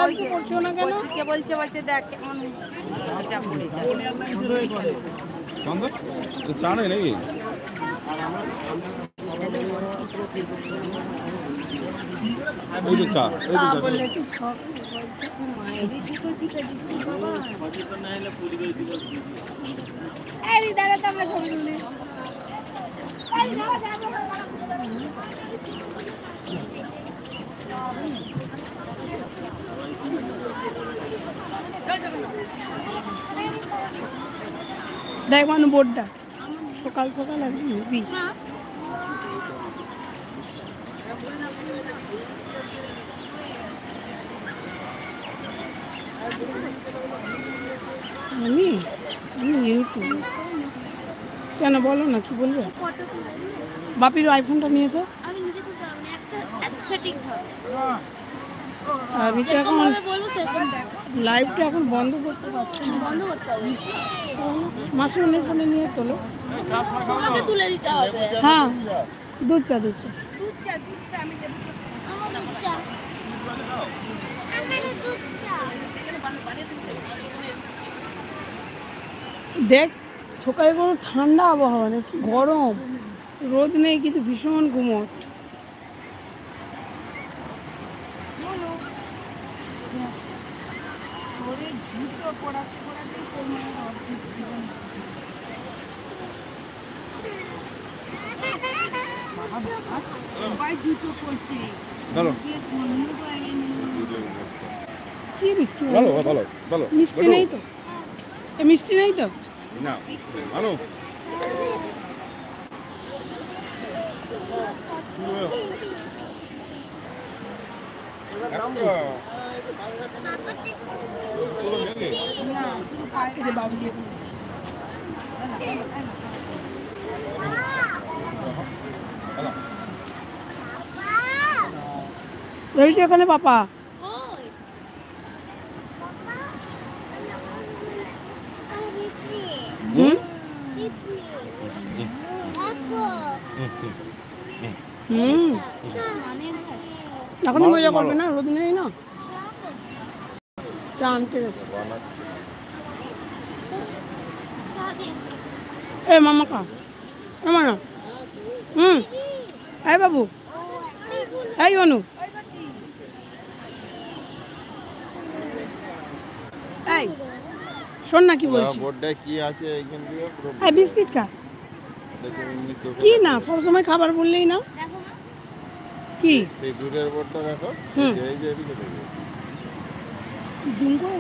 লাগছে, করছো না কেন? কে বলছে বলছে দেখ কেমন এটা পড়ে যায়। চা নেই নাকি? এই যে চা, এই যে চা। বললে কি ছক এই দাঁড়া তো আমরা ছবি তুলি। দেখ মানু বোর্ডটা সকাল সকাল একদম হেভি। আমি আমি ইউটিউব কেন বলো না, কি বলবে? বাপির আইফোনটা নিয়েছো? আমি তো এখন লাইভটা এখন বন্ধ করতে পারছি না। বন্ধ করতে হবে মাসুমের ফোনে নিয়ে তোলো। তোমাকে তুলে দিতে হবে। হ্যাঁ দুধ চা দুধ চা দুধ চা দুধ চা আমি দেব। আমার দুধ চা আমার দুধ চা। দেখ সকালে কোনো ঠান্ডা আবহাওয়া নেই, কি গরম, রোদ নেই কিন্তু ভীষণ গুমট। কি মিষ্টি, ভালো ভালো ভালো। মিষ্টি নেই তো? মিষ্টি নেই তো? না ভালো। এইটা এখানে পাপা এখন মজা করবে না, রোদ নেই না। চা আনতে গেছে এ মামা কা মামা না। এই বাবু এই অনু এই শোন না কি বলছি। বোর্ডে কি আছে এইখান দিয়ে পুরো এই বিস্কিট খা। কি না সবসময় খাবার বললেই না কি সেই দূরের বোর্ডটা দেখো। এই যে এদিকে দেখো জুম করে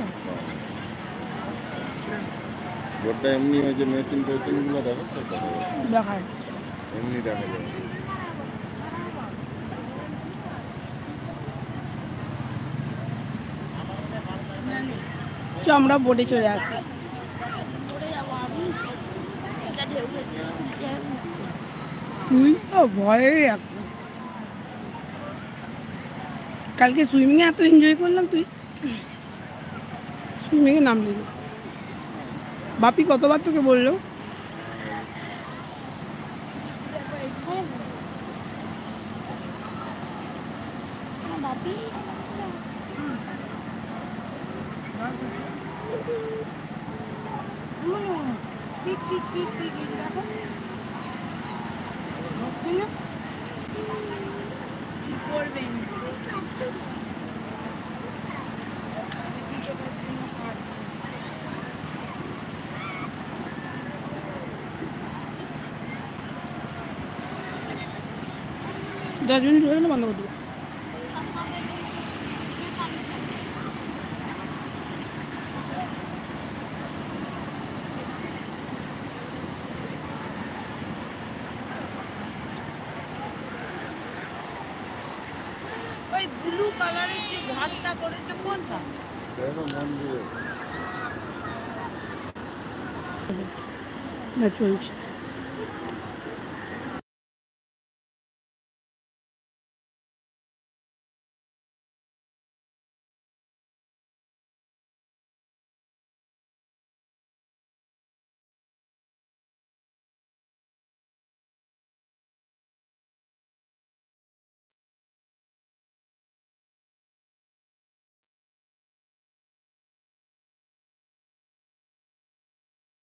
বোর্ডটা এমনি হয় যে মেশিন টেশিনগুলো দেখো দেখায় এমনি দেখা যায়। তো আমরা বোটে চলে আসি। তুই তো ভয়ে আছিস। কালকে সুইমিংয়ে এত এনজয় করলাম, তুই সুইমিংয়ে নামলি না। বাপি কতবার তোকে বললো? दस मिनट हो गए ना, बंद कर दो। ব্লু কালারের যে ঘাটটা করেছে কোনটা? দেখো মন্দিরে না চলছে।